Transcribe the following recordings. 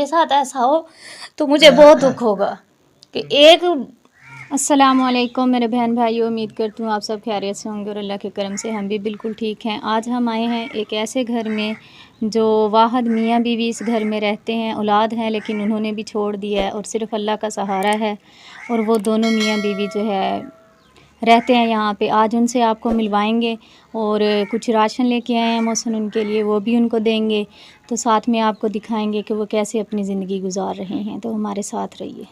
मेरे साथ ऐसा हो तो मुझे बहुत दुख होगा कि एक। अस्सलाम वालेकुम मेरे बहन भाइयों, उम्मीद करती हूँ आप सब खैरियत से होंगे और अल्लाह के करम से हम भी बिल्कुल ठीक हैं। आज हम आए हैं एक ऐसे घर में जो वाहद मियाँ बीवी इस घर में रहते हैं। औलाद हैं लेकिन उन्होंने भी छोड़ दिया है और सिर्फ अल्लाह का सहारा है, और वो दोनों मियाँ बीवी जो है रहते हैं यहाँ पे। आज उनसे आपको मिलवाएंगे और कुछ राशन लेके आए हैं मौसन उनके लिए, वो भी उनको देंगे। तो साथ में आपको दिखाएंगे कि वो कैसे अपनी ज़िंदगी गुजार रहे हैं। तो हमारे साथ रहिए।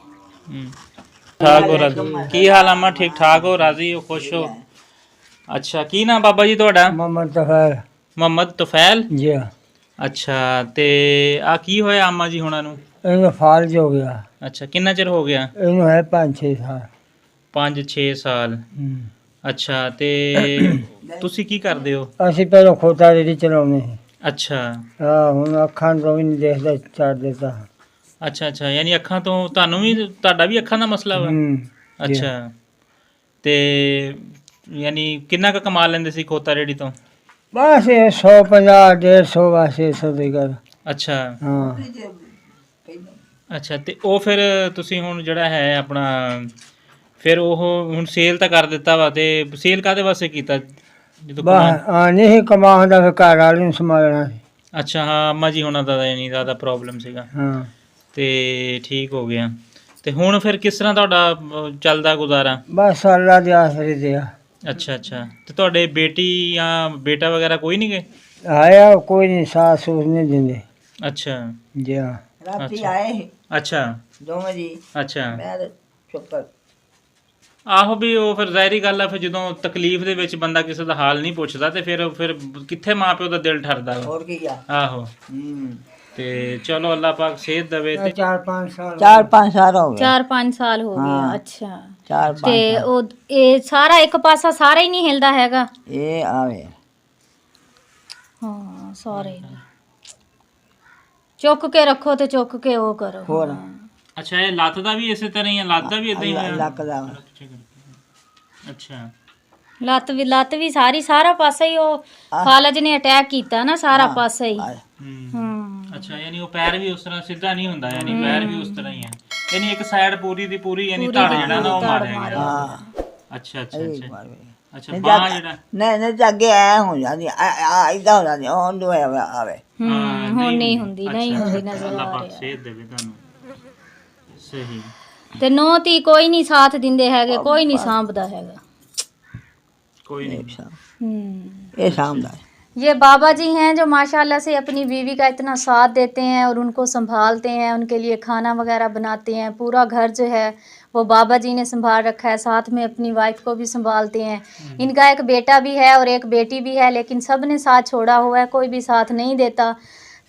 ठीक हो राजी की हाल अम्मा? ठीक ठाक हो, राजी हो, खुश हो? अच्छा, की नाम बाबा जी ਤੁਹਾਡਾ? मोहम्मद तफैल ਮੁਹੰਮਦ ਤੁਫੈਲ। जी हाँ। ਅੱਛਾ, ਤੇ ਆ ਕੀ ਹੋਇਆ ਅੰਮਾ ਜੀ ਹੁਣਾਂ ਨੂੰ? इन्हें फालज हो गया। ਅੱਛਾ, ਕਿੰਨਾ ਚਿਰ ਹੋ ਗਿਆ? इन्हें है 5-6 साल। 5-6 ਸਾਲ। ਅੱਛਾ, ਤੇ ਤੁਸੀਂ ਕੀ ਕਰਦੇ ਹੋ? ਅਸੀਂ ਪਹਿਲਾਂ ਖੋਤਾ ਰੇੜੀ ਚਲਾਉਂਦੇ ਸੀ। ਅੱਛਾ ਹੁਣ ਅੱਖਾਂ ਤੋਂ ਵੀ ਨਹੀਂ ਦੇਖਦਾ, ਛੱਡ ਦਿੱਤਾ। ਅੱਛਾ ਅੱਛਾ, ਯਾਨੀ ਅੱਖਾਂ ਤੋਂ ਤੁਹਾਨੂੰ ਵੀ, ਤੁਹਾਡਾ ਵੀ ਅੱਖਾਂ ਦਾ ਮਸਲਾ ਵਾ? ਅੱਛਾ, ਤੇ ਯਾਨੀ ਕਿੰਨਾ ਕੁ ਕਮਾ ਲੈਂਦੇ ਸੀ ਖੋਤਾ ਰੇੜੀ ਤੋਂ? ਬਸ ਇਹ 150-150 ਬਸ ਇਸ ਦੀ ਗੱਲ। ਅੱਛਾ ਹਾਂ। ਅੱਛਾ, ਤੇ ਉਹ ਫਿਰ ਤੁਸੀਂ ਹੁਣ ਜਿਹੜਾ ਹੈ ਆਪਣਾ, ਫਿਰ ਉਹ ਹੁਣ ਸੇਲ ਤਾਂ ਕਰ ਦਿੱਤਾ ਵਾ, ਤੇ ਸੇਲ ਕਾਹਦੇ ਵਾਸਤੇ ਕੀਤਾ ਜਦੋਂ ਬਸ ਨਹੀਂ ਕਮਾਉਂਦਾ, ਫਿਰ ਘਰ ਵਾਲੇ ਨੂੰ ਸੰਭਾਲਣਾ ਸੀ। ਅੱਛਾ, ਹਾਂ ਅੰਮਾ ਜੀ ਹੁਣਾਂ ਦਾ ਯਾਨੀ ਜ਼ਿਆਦਾ ਪ੍ਰੋਬਲਮ ਸੀਗਾ, ਹਾਂ। ਤੇ ਠੀਕ ਹੋ ਗਿਆ। ਤੇ ਹੁਣ ਫਿਰ ਕਿਸ ਤਰ੍ਹਾਂ ਤੁਹਾਡਾ ਚੱਲਦਾ ਗੁਜ਼ਾਰਾ? ਬਸ ਅੱਲਾ ਦੇ ਆਸਰੇ ਤੇ ਆ। ਅੱਛਾ ਅੱਛਾ, ਤੇ ਤੁਹਾਡੇ ਬੇਟੀ ਜਾਂ ਬੇਟਾ ਵਗੈਰਾ ਕੋਈ ਨਹੀਂ ਗਏ? ਆਇਆ ਕੋਈ ਨਹੀਂ, ਸਾਥ ਸੂਸ ਨਹੀਂ ਦਿੰਦੇ। ਅੱਛਾ ਜੀ ਹਾਂ। ਰਾਤੀ ਆਏ ਅੱਛਾ ਦੋਵੇਂ ਜੀ, ਅੱਛਾ। ਮੈਂ ਤੇ ਚੁੱਪ। ਆਹੋ, ਵੀ ਉਹ ਫਿਰ ਜ਼ਾਹਿਰੀ ਗੱਲ ਆ, ਫਿਰ ਜਦੋਂ ਤਕਲੀਫ ਦੇ ਵਿੱਚ ਬੰਦਾ ਕਿਸੇ ਦਾ ਹਾਲ ਨਹੀਂ ਪੁੱਛਦਾ ਤੇ ਫਿਰ ਕਿੱਥੇ ਮਾਂ ਪਿਓ ਦਾ ਦਿਲ ਠਰਦਾ ਵਾ। ਹੋਰ ਕੀ ਆ। ਆਹੋ, ਤੇ ਚਲੋ ਅੱਲਾਹ ਪਾਕ ਸਿਹਤ ਦੇਵੇ। ਤੇ 4-5 ਸਾਲ 4-5 ਸਾਲ ਹੋ ਗਏ। 4-5 ਸਾਲ ਹੋ ਗਏ। ਹਾਂ। ਅੱਛਾ, 4-5 ਤੇ ਉਹ ਇਹ ਸਾਰਾ ਇੱਕ ਪਾਸਾ ਸਾਰਾ ਹੀ ਨਹੀਂ ਹਿਲਦਾ ਹੈਗਾ। ਇਹ ਆਵੇ ਹਾਂ, ਸਾਰੇ ਚੁੱਕ ਕੇ ਰੱਖੋ ਤੇ ਚੁੱਕ ਕੇ ਉਹ ਕਰੋ। ਹੋਰ ਹਾਂ। ਅੱਛਾ, ਇਹ ਲੱਤ ਦਾ ਵੀ ਇਸੇ ਤਰ੍ਹਾਂ ਹੀ ਆ? ਲੱਤ ਦਾ ਵੀ ਇਦਾਂ ਹੀ ਹੋਇਆ? ਲੱਕ ਦਾ ਵਾ। ਅੱਛਾ ਲੱਤ ਵੀ ਸਾਰਾ ਪਾਸਾ ਹੀ ਉਹ ਖਾਲਜ ਨੇ ਅਟੈਕ ਕੀਤਾ ਨਾ, ਸਾਰਾ ਪਾਸਾ ਹੀ। ਅੱਛਾ, ਯਾਨੀ ਉਹ ਪੈਰ ਵੀ ਉਸ ਤਰ੍ਹਾਂ ਸਿੱਧਾ ਨਹੀਂ ਹੁੰਦਾ, ਯਾਨੀ ਪੈਰ ਵੀ ਉਸ ਤਰ੍ਹਾਂ ਹੀ ਆ, ਯਾਨੀ ਇੱਕ ਸਾਈਡ ਪੂਰੀ ਦੀ ਪੂਰੀ ਯਾਨੀ ਧੜ ਜਿਹੜਾ ਨਾ ਉਹ ਮਾਰਿਆ ਗਿਆ। ਹਾਂ। ਅੱਛਾ ਅੱਛਾ ਅੱਛਾ ਅੱਛਾ, ਬਾਂਹ ਜਿਹੜਾ ਨਹੀਂ ਤਾਂ ਅੱਗੇ ਐ ਹੋ ਜਾਂਦੀ, ਇਦਾਂ ਹੋ ਜਾਂਦੀ, ਉਹ ਨੂੰ ਆਵੇ। ਹੁਣ ਨਹੀਂ ਹੁੰਦੀ, ਨਹੀਂ ਹੁੰਦੀ ਨਜ਼ਰ ਅੱਲਾਹ ਆ ਪਾਕ ਰਿਹਾ। ਸਿਹਤ ਦੇਵੇ ਤੁਹਾਨੂੰ। ਸਹੀ। ਤੇ ਨੌ ਤੀ ਕੋਈ ਨਹੀਂ ਸਾਥ ਦਿੰਦੇ ਹੈਗੇ, ਕੋਈ ਨਹੀਂ ਸਾਂਭਦਾ ਹੈਗਾ। कोई नहीं। ये शाम है। ये बाबा जी हैं जो माशाल्लाह से अपनी बीवी का इतना साथ देते हैं और उनको संभालते हैं, उनके लिए खाना वगैरह बनाते हैं। पूरा घर जो है वो बाबा जी ने संभाल रखा है, साथ में अपनी वाइफ को भी संभालते हैं। इनका एक बेटा भी है और एक बेटी भी है, लेकिन सब ने साथ छोड़ा हुआ है, कोई भी साथ नहीं देता।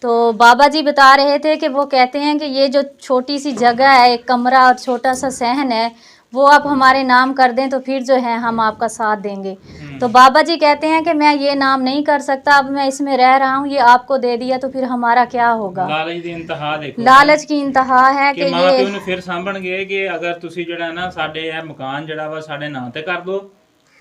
तो बाबा जी बता रहे थे कि वो कहते हैं कि ये जो छोटी सी जगह है, एक कमरा और छोटा सा सहन है, वो आप हमारे नाम कर दें तो फिर जो है हम आपका साथ देंगे। तो बाबा जी कहते हैं कि मैं ये नाम नहीं कर सकता, अब मैं इसमें रह रहा हूँ, ये आपको दे दिया तो फिर हमारा क्या होगा। ਲਾਲਚ ਦੀ ਇੰਤਹਾ ਦੇਖੋ, लालच की इंतहा है कि ਮਾਂ ਪਿਓ ये ਨੂੰ ਫਿਰ ਸਾਂਭਣਗੇ ਕਿ ਅਗਰ ਤੁਸੀਂ ਜਿਹੜਾ ਨਾ ਸਾਡੇ ਇਹ ਮਕਾਨ ਜਿਹੜਾ ਵਾ ਸਾਡੇ ਨਾਂ ਤੇ ਕਰ ਦੋ।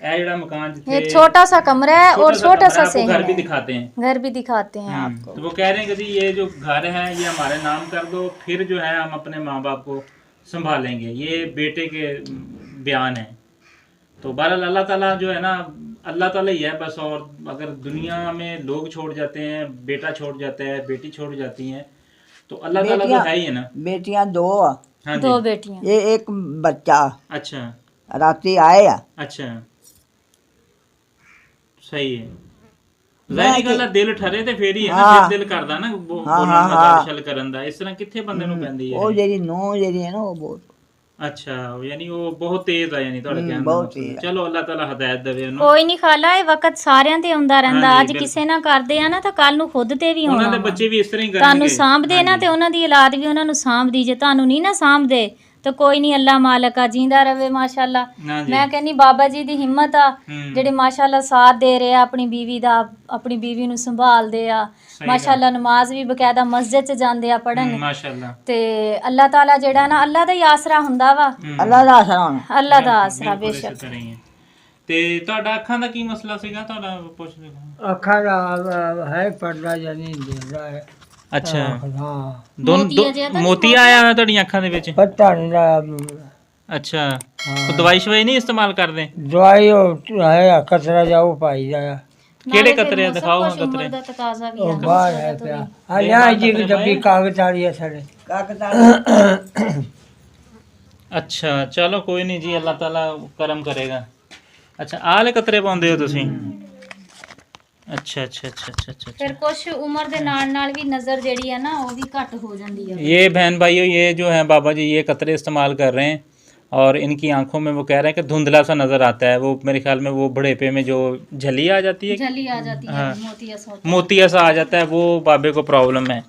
ਇਹ ਜਿਹੜਾ ਮਕਾਨ ਜਿੱਥੇ एक छोटा सा कमरा है और छोटा सा आपको घर सहन भी है, दिखाते हैं। घर भी दिखाते हैं आपको। तो वो कह रहे हैं कि जी ये जो घर है ये हमारे नाम कर दो, फिर जो है हम अपने माँ बाप को संभालेंगे। ये बेटे के बयान है। तो बहरहाल अल्लाह ताला जो है ना, अल्लाह ताला ही है बस। और अगर दुनिया में लोग छोड़ जाते हैं, बेटा छोड़ जाता है, बेटी छोड़ जाती हैं, तो अल्लाह ताला तो है ही है ना। बेटियां दो आ। हाँ दो जी। बेटियां। ये एक बच्चा अच्छा राती आए आ। अच्छा, सही है। ਜ਼ਾਹਿਰੀ ਗੱਲ ਆ, ਦਿਲ ਠਰੇ ਤੇ ਫੇਰ ਹੀ ਹੈ ਨਾ, ਫਿਰ ਦਿਲ ਕਰਦਾ ਨਾ ਬੋਲਣ ਦਾ, ਗੱਲ ਛਲ ਕਰਨ ਦਾ। ਇਸ ਤਰ੍ਹਾਂ ਕਿੱਥੇ ਬੰਦੇ ਨੂੰ ਪੈਂਦੀ ਹੈ? ਉਹ ਜਿਹੜੀ ਨੋ ਜਿਹੜੀ ਹੈ ਨਾ ਉਹ ਬਹੁਤ ਅੱਛਾ, ਯਾਨੀ ਉਹ ਬਹੁਤ ਤੇਜ਼ ਆ, ਯਾਨੀ ਤੁਹਾਡੇ ਕਹਿਣ ਦਾ ਬਹੁਤ ਮਤਲਬ। ਤੇਜ਼ ਆ। ਚਲੋ ਅੱਲਾਹ ਤਾਲਾ ਹਦਾਇਤ ਦੇਵੇ ਉਹਨੂੰ। ਕੋਈ ਨਹੀਂ ਖਾਲਾ, ਇਹ ਵਕਤ ਸਾਰਿਆਂ ਤੇ ਆਉਂਦਾ ਰਹਿੰਦਾ। ਹਾਂਜੀ, ਅੱਜ ਬਿਲਕੁਲ। ਕਿਸੇ ਨਾਲ ਕਰਦੇ ਆ ਨਾ ਤਾਂ ਕੱਲ ਨੂੰ ਖੁਦ ਤੇ ਵੀ ਉਹਨਾਂ ਹੋਣਾ ਦੇ ਵਾ। ਬੱਚੇ ਵੀ ਇਸ ਤਰ੍ਹਾਂ ਹੀ ਤੁਹਾਨੂੰ ਕਰਨਗੇ। ਸਾਂਭਦੇ ਨਾ ਤੇ ਉਹਨਾਂ ਦੀ ਔਲਾਦ ਵੀ ਉਹਨਾਂ ਨੂੰ ਸਾਂਭਦੀ। ਜੇ ਤੁਹਾਨੂੰ ਨਹੀਂ ਨਾ ਸਾਂਭਦੇ ਤਾਂ ਕੋਈ ਨਹੀਂ, ਅੱਲਾ ਮਾਲਕ ਆ, ਜਿੰਦਾ ਰਵੇ ਮਾਸ਼ਾਅੱਲਾ। ਹਾਂਜੀ। ਮੈਂ ਕਹਿੰਨੀ ਬਾਬਾ ਜੀ ਦੀ ਹਿੰਮਤ ਆ, ਜਿਹੜੇ ਮਾਸ਼ਾਅੱਲਾ ਸਾਥ ਦੇ ਰਹੇ ਆ ਆਪਣੀ ਬੀਵੀ ਦਾ, ਆਪਣੀ ਬੀਵੀ ਨੂੰ ਸੰਭਾਲਦੇ ਆ ਮਾਸ਼ਾਅੱਲਾ। ਨਮਾਜ਼ ਵੀ ਬਕਾਇਦਾ ਮਸਜਿਦ 'ਚ ਜਾਂਦੇ ਆ ਪੜਨ। ਮਾਸ਼ਾਅੱਲਾ। ਤੇ ਅੱਲਾਹ ਤਾਲਾ ਜਿਹੜਾ ਨਾ, ਅੱਲਾ ਦਾ ਹੀ ਆਸਰਾ ਹੁੰਦਾ ਵਾ। ਅੱਲਾ ਦਾ ਆਸਰਾ ਹੋਣਾ। ਅੱਲਾ ਦਾ ਆਸਰਾ ਬਿਲਕੁਲ ਇਸੇ ਬੇਸ਼ੱਕ। ਤਰ੍ਹਾਂ ਹੀ ਹੈ। ਤੇ ਤੁਹਾਡਾ ਅੱਖਾਂ ਦਾ ਕੀ ਮਸਲਾ ਸੀਗਾ? ਤੁਹਾਡਾ ਪੁੱਛ ਲਿਆ। ਅੱਖਾਂ ਦਾ ਹੈ ਪਰਦਾ ਜਾਂ ਨਹੀਂ ਦਿਖਦਾ ਹੈ। ਅੱਛਾ हाँ ਮੋਤੀਆ ਜਿਹਾ ਤਾਂ ਮੋਤੀ ਆਇਆ ਹੋਇਆ ਤੁਹਾਡੀਆਂ ਅੱਖਾਂ ਦੇ ਵਿੱਚ पता नहीं लगा। ਅੱਛਾ ਕੋਈ ਦਵਾਈ ਸ਼ਵਾਈ ਨਹੀਂ ਇਸਤੇਮਾਲ ਕਰਦੇ दवाई वो है कचरा जाओ पाई जाया ਕਿਹੜੇ ਕਤਰੇ ਆ? ਦਿਖਾਓ ਹਾਂ ਉਮਰ ਕਤਰੇ ਦਾ ਤਕਾਜ਼ਾ ਵੀ वो ਹੈ बाहर है प्या हाँ यहाँ जी की डब्बी कागज आ रही है सारे काकता ਅੱਛਾ ਚਲੋ ਕੋਈ ਨਹੀਂ ਜੀ ਅੱਲਾਹ ਤਾਲਾ ਕਰਮ ਕਰੇਗਾ ਅੱਛਾ ਆਹ ਵਾਲੇ ਕਤਰੇ ਪਾਉਂਦੇ ਹੋ ਤੁਸੀਂ ਅੱਛਾ ਅੱਛਾ ਅੱਛਾ ਅੱਛਾ ਅੱਛਾ ਫਿਰ ਕੁਝ ਉਮਰ ਦੇ ਨਾਲ ਵੀ ਨਜ਼ਰ ਜਿਹੜੀ ਹੈ ਨਾ ਉਹ ਵੀ ਘੱਟ ਹੋ ਜਾਂਦੀ ਹੈ ये बहन भाइयों ये जो है बाबा जी ये कतरे इस्तेमाल कर रहे हैं और इनकी आंखों में वो कह रहे हैं कि धुंधला सा नज़र आता है वो मेरे ख्याल में वो बुढ़ेपे में जो झली आ जाती है जली आ जाती है हाँ। मोतिया सा मोतिया सा आ जाता है वो बाबे को प्रॉब्लम है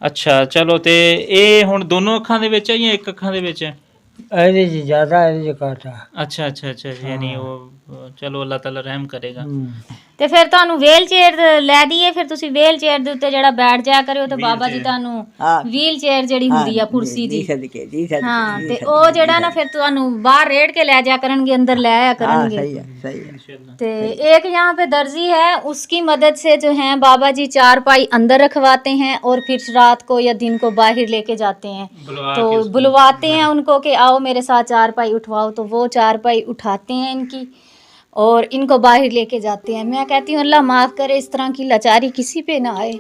अच्छा चलो ते ਇਹ ਹੁਣ ਦੋਨੋਂ ਅੱਖਾਂ ਦੇ ਵਿੱਚ ਹੈ ਜਾਂ ਇੱਕ ਅੱਖਾਂ ਦੇ ਵਿੱਚ ਹੈ अरे जी ज्यादा है जी काटा अच्छा अच्छा अच्छा यानी वो चलो अल्लाह ताला रहम करेगा ਤੇ ਫਿਰ ਤੁਹਾਨੂੰ ਵੀਲ ਚੇਅਰ ਲੈ ਦਈਏ ਫਿਰ ਤੁਸੀਂ ਵੀਲ ਚੇਅਰ ਦੇ ਉੱਤੇ ਜਿਹੜਾ ਬੈਠ ਜਾਇਆ ਕਰਿਓ ਤੇ ਬਾਬਾ ਜੀ ਤੁਹਾਨੂੰ हाँ ਵੀਲ ਚੇਅਰ ਜਿਹੜੀ ਹੁੰਦੀ ਆ ਕੁਰਸੀ जी ਦੀ सदके जी सदके ਹਾਂ ਤੇ ਉਹ ਜਿਹੜਾ ਨਾ ਫਿਰ ਤੁਹਾਨੂੰ ਬਾਹਰ ਰੇੜ ਕੇ ਲੈ ਜਾ ਕਰਨਗੇ अंदर ले आया हाँ करेंगे सही है तो एक यहाँ पे दर्जी है उसकी मदद से जो है बाबा जी चारपाई अंदर रखवाते हैं और फिर रात को या दिन को बाहर लेके जाते हैं तो बुलवाते हैं उनको कि आओ मेरे साथ चारपाई उठवाओ तो वो चारपाई उठाते हैं इनकी और इनको बाहर लेके जाते हैं। मैं कहती हूँ अल्लाह माफ़ करे इस तरह की लाचारी किसी पे ना आए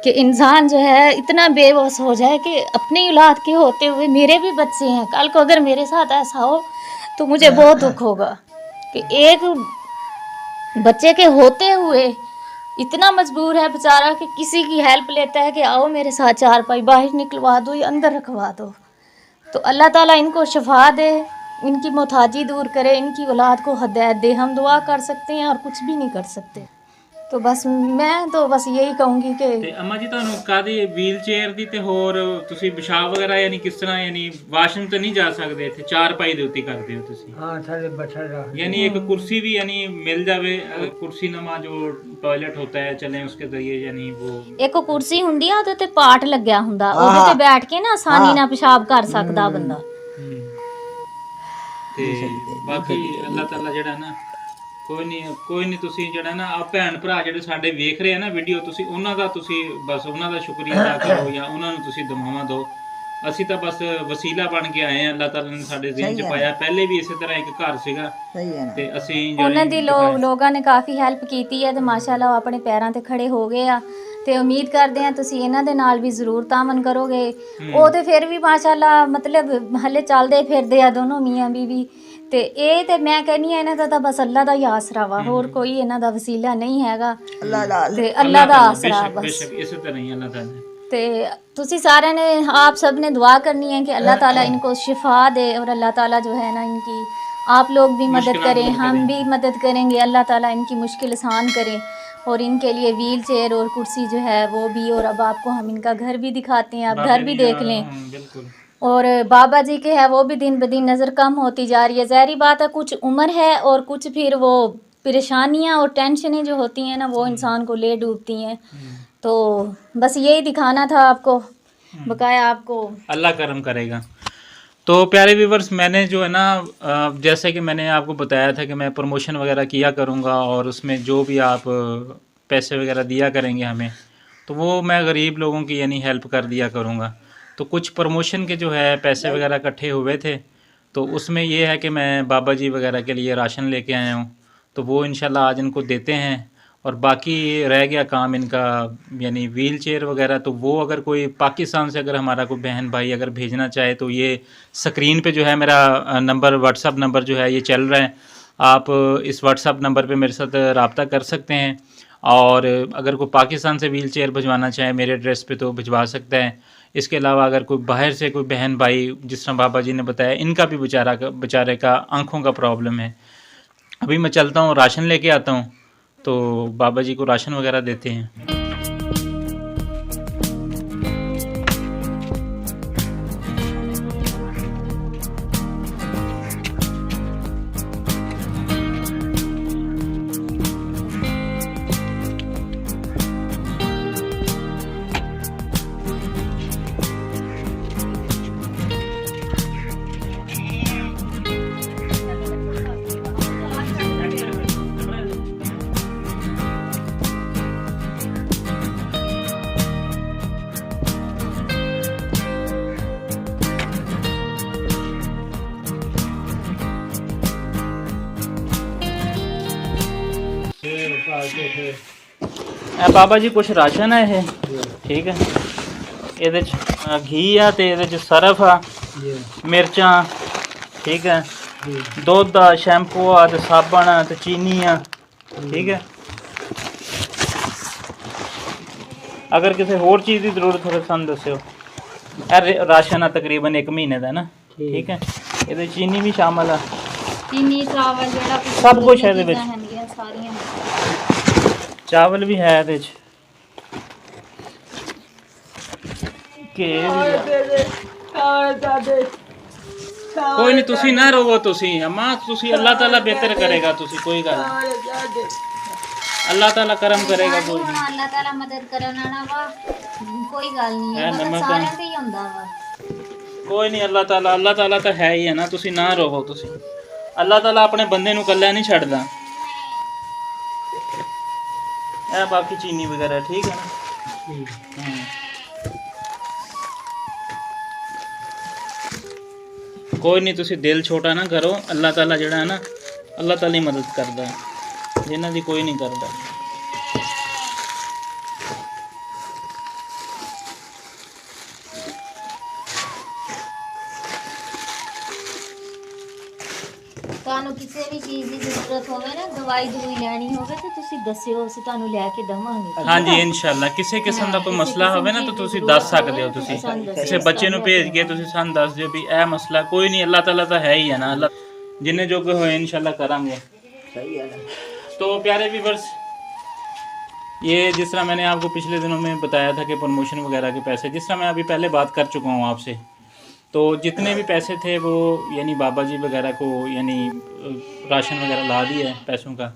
कि इंसान जो है इतना बेबस हो जाए कि अपनी औलाद के होते हुए मेरे भी बच्चे हैं कल को अगर मेरे साथ ऐसा हो तो मुझे बहुत दुख होगा कि एक बच्चे के होते हुए इतना मजबूर है बेचारा कि किसी की हेल्प लेता है कि आओ मेरे साथ चारपाई बाहर निकलवा दो या अंदर रखवा दो। तो अल्लाह ताला इनको शफा दे इनकी मोहताजी दूर करे इनकी औलाद को हदायत दे। हम दुआ कर सकते हैं और कुछ भी नहीं कर सकते। तो बस मैं तो बस यही कहूँगी कि ਤੇ ਅੰਮਾ ਜੀ ਤੁਹਾਨੂੰ ਕਾਦੀ ਵੀਲ ਚੇਅਰ ਦੀ ਤੇ ਹੋਰ ਤੁਸੀਂ ਪਿਸ਼ਾਬ ਵਗੈਰਾ ਯਾਨੀ ਕਿਸ ਤਰ੍ਹਾਂ ਯਾਨੀ ਵਾਸ਼ਰੂਮ ਤੇ ਨਹੀਂ ਜਾ ਸਕਦੇ ਇੱਥੇ ਚਾਰਪਾਈ ਦੇ ਉੱਤੇ ਕਰਦੇ ਹੋ ਤੁਸੀਂ हाँ सारे बठा रहा यानी एक कुर्सी भी यानी मिल जावे कुर्सी नमा जो टॉयलेट होता है चले उसके जरिए यानी वो ਇੱਕ ਕੁਰਸੀ ਹੁੰਦੀ ਆ ਉਹਦੇ ਤੇ ਪਾਟ ਲੱਗਿਆ ਹੁੰਦਾ ਉਹਦੇ ਤੇ ਬੈਠ ਕੇ ਨਾ ਆਸਾਨੀ ਨਾਲ ਪਿਸ਼ਾਬ ਕਰ ਸਕਦਾ ਬੰਦਾ। ਤੇ ਬਾਕੀ ਅੱਲਾਹ ਤਾਲਾ ਜਿਹੜਾ ਨਾ ਕੋਈ ਨਹੀਂ ਤੁਸੀਂ ਜਿਹੜਾ ਨਾ ਆ ਭੈਣ ਭਰਾ ਜਿਹੜੇ ਸਾਡੇ ਵੇਖ ਰਹੇ ਆ ਨਾ ਵੀਡੀਓ ਤੁਸੀਂ ਉਹਨਾਂ ਦਾ ਤੁਸੀਂ ਬਸ ਉਹਨਾਂ ਦਾ ਸ਼ੁਕਰੀਆ ਅਦਾ ਕਰੋ ਜਾਂ ਉਹਨਾਂ ਨੂੰ ਤੁਸੀਂ ਦੁਆਵਾਂ ਦਿਓ। ਅਸੀਂ ਤਾਂ ਬਸ ਵਸੀਲਾ ਬਣ ਕੇ ਆਏ ਆ ਅੱਲਾਹ ਤਾਲਾ ਨੇ ਸਾਡੇ ਜ਼ਿਹਨ 'ਚ ਪਾਇਆ ਪਹਿਲੇ ਵੀ ਇਸੇ ਤਰ੍ਹਾਂ ਇੱਕ ਘਰ ਸੀਗਾ सही है ना ਤੇ ਅਸੀਂ ਉਹਨਾਂ ਦੀ ਲੋਕਾਂ ਨੇ ਕਾਫੀ ਹੈਲਪ ਕੀਤੀ ਹੈ ਤੇ ਮਾਸ਼ਾਅੱਲਾ ਉਹ ਆਪਣੇ ਪੈਰਾਂ ਤੇ ਖੜੇ ਹੋ ਗਏ ਆ ਤੇ ਉਮੀਦ ਕਰਦੇ ਆ ਤੁਸੀਂ ਇਹਨਾਂ ਦੇ ਨਾਲ ਵੀ ਜ਼ਰੂਰ ਤਾਮਨ ਕਰੋਗੇ। ਉਹ ਤੇ ਫਿਰ ਵੀ ਮਾਸ਼ਾਅੱਲਾ ਮਤਲਬ ਹਲੇ ਚੱਲਦੇ ਫਿਰਦੇ ਆ ਦੋਨੋਂ ਮੀਆਂ ਬੀਵੀ ਤੇ ਇਹ ਤੇ ਮੈਂ ਕਹਿੰਨੀ ਆ ਇਹਨਾਂ ਦਾ ਤਾਂ ਬਸ ਅੱਲਾ ਦਾ ਹੀ ਆਸਰਾ ਵਾ ਹੋਰ ਕੋਈ ਇਹਨਾਂ ਦਾ ਵਸੀਲਾ ਨਹੀਂ ਹੈਗਾ अल्लाह ला ਤੇ ਅੱਲਾ ਦਾ ਆਸਰਾ ਬੇਸ਼ੱਕ ਬਸ। ਬੇਸ਼ੱਕ ਇਸੇ ਤਰ੍ਹਾਂ ਹੀ ਅੱਲਾਹ ਤਾਲਾ ਤੇ ਤੁਸੀਂ ਸਾਰਿਆਂ ਨੇ आप सब ने दुआ करनी है कि अल्लाह ताला इनको शिफा दे और अल्लाह ताला जो है ना इनकी आप लोग भी मदद करें हम भी मदद करेंगे अल्लाह ताला इनकी मुश्किल आसान करे और इनके लिए व्हील चेयर और कुर्सी जो है वो भी और अब आपको हम इनका घर भी दिखाते हैं आप घर भी देख लें। बिल्कुल और बाबा जी के है वो भी दिन ब दिन नज़र कम होती जा रही है। ज़ाहिर बात है कुछ उम्र है और कुछ फिर वो परेशानियाँ और टेंशनें जो होती हैं ना वो इंसान को ले डूबती हैं। तो बस यही दिखाना था आपको बकाया आपको अल्लाह करम करेगा। तो प्यारे व्यूवर्स मैंने जो है ना जैसे कि मैंने आपको बताया था कि मैं प्रमोशन वगैरह किया करूँगा और उसमें जो भी आप पैसे वगैरह दिया करेंगे हमें तो वो मैं गरीब लोगों की यानी हेल्प कर दिया करूँगा। तो कुछ प्रमोशन के जो है पैसे वगैरह इकट्ठे हुए थे तो उसमें ये है कि मैं बाबा जी वगैरह के लिए राशन लेके आया हूँ तो वो इंशाल्लाह आज इनको देते हैं। और बाकी रह गया काम इनका यानी व्हील चेयर वगैरह तो वो अगर कोई पाकिस्तान से अगर हमारा कोई बहन भाई अगर भेजना चाहे तो ये स्क्रीन पे जो है मेरा नंबर व्हाट्सअप नंबर जो है ये चल रहा है आप इस व्हाट्सअप नंबर पे मेरे साथ रब्ता कर सकते हैं। और अगर कोई पाकिस्तान से व्हील चेयर भिजवाना चाहे मेरे एड्रेस पे तो भिजवा सकता है। इसके अलावा अगर कोई बाहर से कोई बहन भाई जिस तरह बाबा जी ने बताया इनका भी बेचारे का आँखों का प्रॉब्लम है। अभी मैं चलता हूँ राशन लेके आता हूँ तो बाबा जी को राशन वगैरह देते हैं। ਇਹ ਬਾਬਾ ਜੀ ਕੁਛ ਰਾਸ਼ਨ ਹੈ ਇਹ, ਠੀਕ ਹੈ। ਇਹਦੇ ਚ ਘੀ ਆ ਤੇ ਇਹਦੇ ਚ ਸਰਫ ਆ, ਮਿਰਚਾਂ, ਠੀਕ ਹੈ, ਦੁੱਧ ਆ, ਸ਼ੈਂਪੂ ਆ ਤੇ ਸਾਬਣ ਆ ਤੇ ਚੀਨੀ ਆ, ਠੀਕ ਹੈ। ਅਗਰ ਕਿਸੇ ਹੋਰ ਚੀਜ਼ ਦੀ ਜ਼ਰੂਰਤ ਹੋਵੇ ਸਾਨੂੰ ਦੱਸਿਓ। ਇਹ ਰਾਸ਼ਨ ਆ ਤਕਰੀਬਨ 1 ਮਹੀਨੇ ਦਾ ਨਾ, ਠੀਕ ਹੈ। ਇਹਦੇ ਚੀਨੀ ਵੀ ਸ਼ਾਮਲ ਆ, चीनी चावल ਜਿਹੜਾ ਸਭ ਕੁਛ ਹੈ ਇਹਦੇ ਵਿੱਚ। ਹੈਗੀਆਂ ਸਾਰੀਆਂ। ਚਾਵਲ ਵੀ ਹੈ ਇਹਦੇ ਚ, ਘੇ ਵੀ ਆ। ਕੋਈ ਨਹੀਂ, ਤੁਸੀਂ ਨਾ ਰੋਵੋ, ਤੁਸੀਂ ਅਮਾ, ਤੁਸੀਂ ਅੱਲਾਹ ਤਾਲਾ ਬਿਹਤਰ ਕਰੇਗਾ, ਤੁਸੀਂ ਕੋਈ ਗੱਲ ਨਹੀਂ, ਅੱਲਾਹ ਤਾਲਾ ਕਰਮ ਕਰੇਗਾ, ਕੋਈ ਹੁਣ ਨਹੀਂ। ਅੱਲਾਹ ਤਾਲਾ ਮਦਦ ਕਰਨ ਵਾਲਾ ਵਾ, ਕੋਈ ਗੱਲ ਨਹੀਂ ਹੈ, ਇਹ ਮਦਦ ਨਮਕ ਸਾਰਿਆਂ ਤੇ ਹੀ ਹੁੰਦਾ ਵਾ। ਕੋਈ ਨਹੀਂ, ਅੱਲਾਹ ਤਾਲਾ ਤਾਂ ਹੈ ਹੀ ਹੈ ਨਾ, ਤੁਸੀਂ ਨਾ ਰੋਵੋ। ਤੁਸੀਂ ਅੱਲਾਹ ਤਾਲਾ ਆਪਣੇ ਬੰਦੇ ਨੂੰ ਇਕੱਲਾ ਨਹੀਂ ਛੱਡਦਾ। ਇਹ ਬਾਕੀ ਚੀਨੀ ਵਗੈਰਾ ਠੀਕ ਹੈ ਨਾ। ਕੋਈ ਨਹੀਂ, ਤੁਸੀਂ ਦਿਲ ਛੋਟਾ ਨਾ ਕਰੋ। ਅੱਲਾਹ ਤਾਲਾ ਜਿਹੜਾ ਹੈ ਨਾ, ਅੱਲਾਹ ਤਾਲਾ ਹੀ ਮਦਦ ਕਰਦਾ ਹੈ, ਜਿਨ੍ਹਾਂ ਦੀ ਕੋਈ ਨਹੀਂ ਕਰਦਾ। ਤੁਹਾਨੂੰ ਕਿਸੇ ਵੀ ਚੀਜ਼ ਦੀ ਜ਼ਰੂਰਤ ਹੋਵੇ ਨਾ, ਦਵਾਈ ਲੈਣੀ ਹੋਵੇ ਤੇ ਤੁਸੀਂ ਦੱਸਿਓ, ਅਸੀਂ ਤੁਹਾਨੂੰ ਲੈ ਕੇ ਦਵਾਂਗੇ। ਹਾਂਜੀ ਇਨਸ਼ਾਅੱਲਾ। ਕਿਸੇ ਕਿਸਮ ਦਾ ਕੋਈ ਮਸਲਾ ਹੋਵੇ ਨਾ ਤਾਂ ਤੁਸੀਂ ਦੱਸ ਸਕਦੇ ਹੋ। ਤੁਸੀਂ ਕਿਸੇ ਬੱਚੇ ਨੂੰ ਭੇਜ ਕੇ ਤੁਸੀਂ ਸਾਨੂੰ ਦੱਸ ਦਿਓ ਵੀ ਇਹ ਮਸਲਾ। ਕੋਈ ਨਹੀਂ, ਅੱਲਾਹ ਤਾਲਾ ਤਾਂ है ही है ना, अल्लाह जिन्हें जोगे हुए इंशाल्लाह करेंगे। सही है ना। तो प्यारे व्यूअर्स, ये जिस तरह मैंने आपको पिछले दिनों में बताया था कि प्रमोशन वगैरह के पैसे, जिस तरह मैं अभी पहले बात कर चुका हूँ आपसे, तो जितने भी पैसे थे वो यानी बाबा जी वगैरह को यानी राशन वगैरह ला दिया है पैसों का,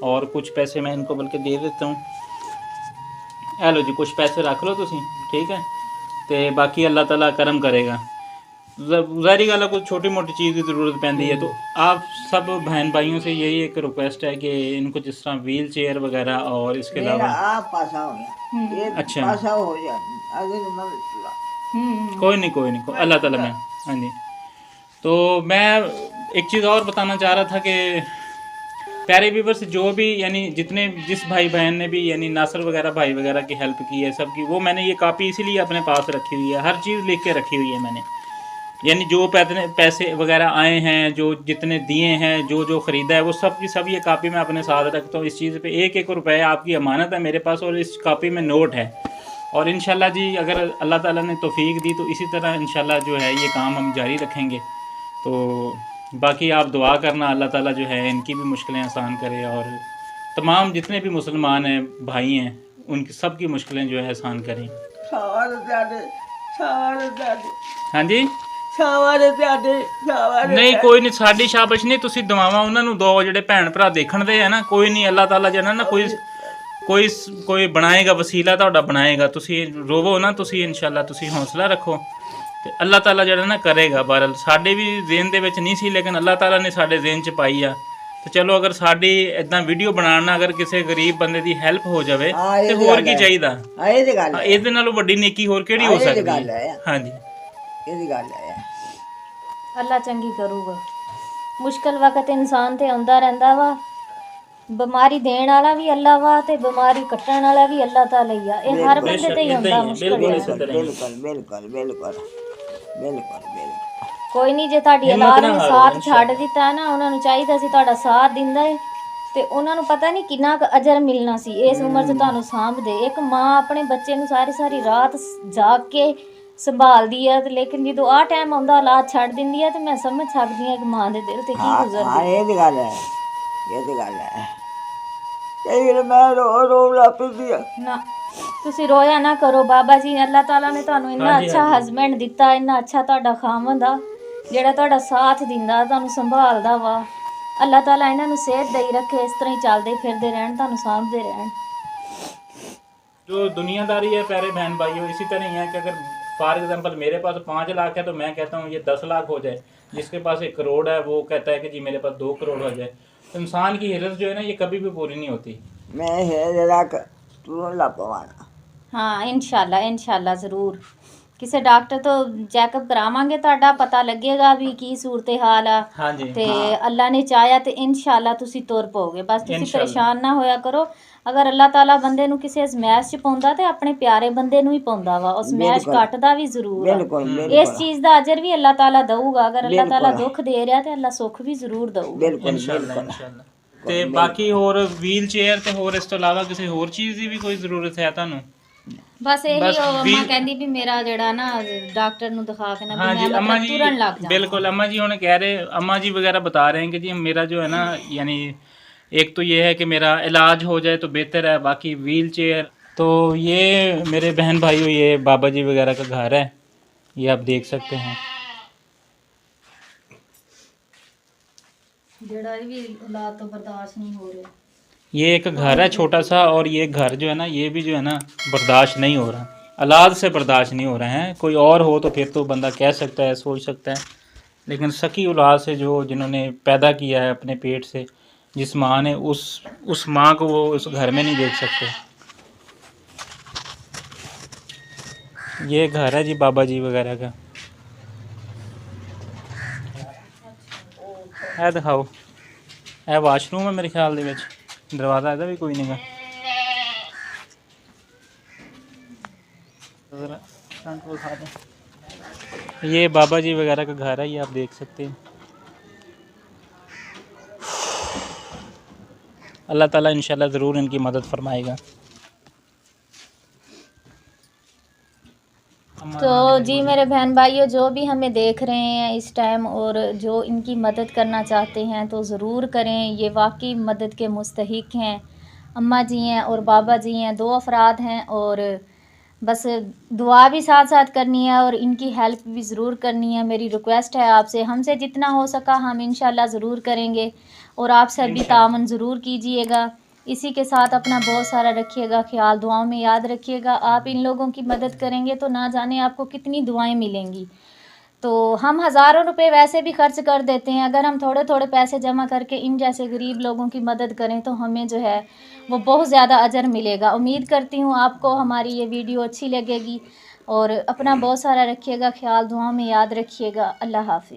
और कुछ पैसे मैं इनको बल्कि दे देता हूँ। हेलो जी, कुछ पैसे रख लो तुसी, ठीक है, तो बाकी अल्लाह ताला करम करेगा। ज़ाहिरी गल है, कुछ छोटी मोटी चीज़ की ज़रूरत पैंदी है, तो आप सब बहन भाइयों से यही एक रिक्वेस्ट है कि इनको जिस तरह व्हील चेयर वगैरह और इसके मेरा अलावा आप पासा हो गया, ये अच्छा। पासा हो गया, आगे तो मैं चला। कोई नहीं, अल्लाह ताला में। हाँ जी, तो मैं एक चीज़ और बताना चाह रहा था कि प्यारे व्यूअर्स, जो भी यानी जितने जिस भाई बहन ने भी यानी नासर वगैरह भाई वगैरह की हेल्प की है सबकी, वो मैंने ये कापी इसीलिए अपने पास रखी हुई है, हर चीज़ लिख के रखी हुई है मैंने। यानी जो पैसे वगैरह आए हैं, जो जितने दिए हैं, जो ख़रीदा है, वो सब की सब ये कापी मैं अपने साथ रखता हूँ। इस चीज़ पे 1-1 रुपये आपकी अमानत है मेरे पास, और इस कापी में नोट है। और इंशाल्लाह जी, अगर अल्लाह ताला ने तौफीक दी तो इसी तरह इंशाल्लाह जो है ये काम हम जारी रखेंगे। तो बाकी आप दुआ करना, अल्लाह ताला जो है इनकी भी मुश्किलें आसान करे, और तमाम जितने भी मुसलमान हैं, भाई हैं, उनकी सब की मुश्किलें जो है आसान करें। हाँ जी, नहीं कोई नहीं, साड़ी शाबाश नहीं, तुसी दुआवां उन्हां नूं दो ਜਿਹੜੇ ਭੈਣ ਭਰਾ ਦੇਖਣ ਦੇ ਹੈ ਨਾ। ਕੋਈ ਨਹੀਂ, ਅੱਲਾਹ ਤਾਲਾ ਜਿਹੜਾ ਨਾ ਕੋਈ ਬਣਾਏਗਾ ਵਸੀਲਾ, ਤੁਹਾਡਾ ਬਣਾਏਗਾ। ਤੁਸੀਂ ਰੋਵੋ ਨਾ, ਤੁਸੀਂ ਇਨਸ਼ਾਅੱਲਾ ਤੁਸੀਂ ਹੌਸਲਾ ਰੱਖੋ ਤੇ ਅੱਲਾਹ ਤਾਲਾ ਜਿਹੜਾ ਨਾ ਕਰੇਗਾ। ਬਹਰਹਾਲ ਸਾਡੇ ਵੀ ਜ਼ਿਹਨ ਦੇ ਵਿੱਚ ਨਹੀਂ ਸੀ, ਲੇਕਿਨ ਅੱਲਾਹ ਤਾਲਾ ਨੇ ਸਾਡੇ ਜ਼ਿਹਨ 'ਚ ਪਾਈ ਆ। ਤੇ ਚਲੋ, ਅਗਰ ਸਾਡੀ ਇਦਾਂ ਵੀਡੀਓ ਬਣਾਉਣ ਨਾਲ ਅਗਰ ਕਿਸੇ ਗਰੀਬ ਬੰਦੇ ਦੀ ਹੈਲਪ ਹੋ ਜਾਵੇ ਤੇ ਹੋਰ ਕੀ ਚਾਹੀਦਾ। ਇਹ ਤੇ ਗੱਲ ਹੈ, ਇਹਦੇ ਨਾਲੋਂ ਵੱਡੀ ਨੇਕੀ ਹੋਰ ਕਿਹੜੀ ਹੋ ਸਕਦੀ ਹੈ। ਹਾਂਜੀ, ਇਹਦੀ ਗੱਲ ਹੈ। ਅੱਲਾ ਚੰਗੀ ਕਰੂਗਾ। ਮੁਸ਼ਕਲ ਵਕਤ ਇਨਸਾਨ ਤੇ ਆਉਂਦਾ ਰਹਿੰਦਾ ਵਾ। ਬਿਮਾਰੀ ਦੇਣ ਵਾਲਾ ਵੀ ਅੱਲਾ ਵਾ ਤੇ ਬਿਮਾਰੀ ਕੱਟਣ ਵਾਲਾ ਵੀ ਅੱਲਾ ਤਾਲਾ ਹੀ ਆ। ਇਹ ਹਰ ਬੰਦੇ ਤੇ ਹੀ ਆਉਂਦਾ ਮੁਸ਼ਕਲ। ਬਿਲਕੁਲ। ਕੋਈ ਨਹੀਂ, ਜੇ ਤੁਹਾਡੀ ਔਲਾਦ ਨੇ ਸਾਥ ਛੱਡ ਦਿੱਤਾ ਨਾ, ਉਹਨਾਂ ਨੂੰ ਚਾਹੀਦਾ ਸੀ ਤੁਹਾਡਾ ਸਾਥ ਦਿੰਦਾ ਏ ਤੇ ਉਹਨਾਂ ਨੂੰ ਪਤਾ ਨਹੀਂ ਕਿੰਨਾ ਕੁ ਅਜਰ ਮਿਲਣਾ ਸੀ। ਇਸ ਉਮਰ 'ਚ ਤੁਹਾਨੂੰ ਸਾਂਭਦੇ। ਇੱਕ ਮਾਂ ਆਪਣੇ ਬੱਚੇ ਨੂੰ ਸਾਰੀ ਰਾਤ ਜਾਗ ਕੇ ਸੰਭਾਲਦੀ ਹੈ, ਤੇ ਲੇਕਿਨ ਜਦੋਂ ਆਹ ਟਾਈਮ ਆਉਂਦਾ ਔਲਾਦ ਛੱਡ ਦਿੰਦੀ ਹੈ, ਤੇ ਮੈਂ ਸਮਝ ਸਕਦੀ ਹਾਂ ਕਿ ਮਾਂ ਦੇ ਦਿਲ ਤੇ ਕੀ ਗੁਜ਼ਰਦੀ। ਇਹ ਤੇ ਗੱਲ ਹੈ। ਇਹ ਮੈਂ ਰੋ ਲੱਪਦੀ ਆ ਨਾ, ਤੁਸੀਂ ਰੋਇਆ ਨਾ ਕਰੋ। ਬਾਬਾ ਜੀ ਅੱਲਾਹ ਤਾਲਾ ਨੇ ਤੁਹਾਨੂੰ ਇੰਨਾ ਅੱਛਾ ਹਸਬੈਂਡ ਦਿੱਤਾ, ਇੰਨਾ ਅੱਛਾ ਤੁਹਾਡਾ ਖਾਮਦ ਆ ਜਿਹੜਾ ਤੁਹਾਡਾ ਸਾਥ ਦਿੰਦਾ, ਤੁਹਾਨੂੰ ਸੰਭਾਲਦਾ ਵਾ। ਅੱਲਾਹ ਤਾਲਾ ਇਹਨਾਂ ਨੂੰ ਸਿਹਤ ਦੇਈ ਰੱਖੇ, ਇਸ ਤਰ੍ਹਾਂ ਹੀ ਚੱਲਦੇ ਫਿਰਦੇ ਰਹਿਣ, ਤੁਹਾਨੂੰ ਸਾਂਭਦੇ ਰਹਿਣ। जो दुनियादारी है प्यारे बहन भाइयों, इसी तरह ही है कि अगर फॉर एग्जांपल मेरे पास 5 लाख है तो मैं कहता हूँ ये 10 लाख हो जाए। जिसके पास 1 करोड़ है वो कहता है कि जी मेरे पास 2 करोड़ हो जाए। तो इंसान की हिरस जो है ना, ये कभी भी पूरी नहीं होती। मैं तू ला पवाना। हाँ इंशाल्लाह ज़रूर, ਕਿਸੇ ਡਾਕਟਰ ਤੋਂ ਚੈੱਕਅਪ ਕਰਾਵਾਂਗੇ, ਤੁਹਾਡਾ ਪਤਾ ਲੱਗੇਗਾ ਵੀ ਕੀ ਸੂਰਤ ਹਾਲ ਆ हाँ जी ਤੇ ਅੱਲਾ ਨੇ ਚਾਹਿਆ ਤੇ ਇਨਸ਼ਾਅੱਲਾ ਤੁਸੀਂ ਤੁਰ ਪਓਗੇ। ਬਸ ਤੁਸੀਂ ਇਨਸ਼ਾਅੱਲਾ। ਪਰੇਸ਼ਾਨ ਨਾ ਹੋਇਆ ਕਰੋ। ਅਗਰ ਅੱਲਾਹ ਤਾਲਾ ਬੰਦੇ ਨੂੰ ਕਿਸੇ ਅਜ਼ਮੈਸ਼ 'ਚ ਪਾਉਂਦਾ ਤੇ ਆਪਣੇ ਪਿਆਰੇ ਬੰਦੇ ਨੂੰ ਹੀ ਪਾਉਂਦਾ ਵਾ, ਉਹ ਅਜ਼ਮੈਸ਼ ਬਿਲਕੁਲ। ਕੱਟਦਾ ਵੀ ਜ਼ਰੂਰ ਆ। ਬਿਲਕੁਲ ਇਸ ਬਿਲकुल ਚੀਜ਼ ਦਾ ਅਜਰ ਵੀ ਅੱਲਾਹ ਤਾਲਾ ਦਊਗਾ। ਅਗਰ ਅੱਲਾਹ ਤਾਲਾ ਬਿਲਕੁਲ। ਦੁੱਖ ਦੇ ਰਿਹਾ ਤੇ ਅੱਲਾਹ ਸੁੱਖ ਵੀ ਜ਼ਰੂਰ ਦਊਗਾ। ਬਿਲਕੁਲ ਇਨਸ਼ਾਅੱਲਾ ਬਿਲकुल ਇਨਸ਼ਾਅੱਲਾ। ਤੇ ਬਾਕੀ ਹੋਰ ਵੀਲ ਚੇਅਰ ਤੇ ਹੋਰ ਇਸ ਤੋਂ ਇਲਾਵਾ ਕਿਸੇ ਹੋਰ ਚੀਜ਼ ਦੀ ਵੀ ਕੋਈ ਜ਼ਰੂਰਤ ਹੈ ਤੁਹਾਨੂੰ? ਬਸ ਇਹੀ ਬਸ ਉਹ ਅੰਮਾ ਵੀ- ਕਹਿੰਦੀ ਵੀ ਮੇਰਾ ਜਿਹੜਾ ਨਾ ਡਾਕਟਰ ਨੂੰ ਦਿਖਾ ਕੇ ਨਾ हाँ ਵੀ जी ਮੈਂ अम्मा ਮਤਲਬ जी ਤੁਰਨ ਲੱਗ ਜਾਵਾਂ। बिल्कुल अम्मा जी उन्हें कह रहे, अम्मा जी वगैरह बता रहे हैं कि जी मेरा जो है ना, यानी एक तो ये है कि मेरा इलाज हो जाए तो बेहतर है, बाकी व्हील चेयर। तो ये मेरे बहन भाइयों, ये बाबा जी वगैरह का घर है, ये आप देख सकते हैं। ਜਿਹੜਾ ਇਹ ਵੀ ਹਾਲਾਤ ਤੋਂ ਬਰਦਾਸ਼ਤ ਨਹੀਂ ਹੋ ਰਿਹਾ। ये एक घर है छोटा सा, और ये घर जो है ना, ये भी जो है ना बर्दाश्त नहीं हो रहा, औलाद से बर्दाश्त नहीं हो रहे हैं। कोई और हो तो फिर तो बंदा कह सकता है, सोच सकता है, लेकिन सकी औलाद से जो जिन्होंने पैदा किया है अपने पेट से, जिस माँ ने उस माँ को वो उस घर में नहीं देख सकते। ये घर है जी बाबा जी वगैरह का, है दिखाओ। है वाशरूम है मेरे ख्याल दे विच, दरवाज़ा ਇਹਦਾ ਵੀ ਕੋਈ ਨਹੀਂਗਾ। ज़रा फ्रंट को दिखा दें। ये बाबा जी वगैरह का घर है, ये आप देख सकते हैं। अल्लाह ताला इंशाल्लाह ज़रूर इनकी मदद फरमाएगा। तो जी मेरे बहन भाइयों, जो भी हमें देख रहे हैं इस टाइम और जो इनकी मदद करना चाहते हैं तो ज़रूर करें। ये वाकई मदद के मुस्तहिक हैं। अम्मा जी हैं और बाबा जी हैं, दो अफराद हैं, और बस दुआ भी साथ साथ करनी है और इनकी हेल्प भी ज़रूर करनी है। मेरी रिक्वेस्ट है आपसे, हमसे जितना हो सका हम इंशाल्लाह ज़रूर करेंगे, और आप सब भी तामन ज़रूर कीजिएगा। इसी के साथ अपना बहुत सारा रखिएगा ख्याल, दुआओं में याद रखिएगा। आप इन लोगों की मदद करेंगे तो ना जाने आपको कितनी दुआएं मिलेंगी। तो हम हज़ारों रुपए वैसे भी खर्च कर देते हैं, अगर हम थोड़े थोड़े पैसे जमा करके इन जैसे गरीब लोगों की मदद करें तो हमें जो है वो बहुत ज़्यादा अजर मिलेगा। उम्मीद करती हूँ आपको हमारी ये वीडियो अच्छी लगेगी, और अपना बहुत सारा रखिएगा ख्याल, दुआओं में याद रखिएगा। अल्लाह हाफ़िज़।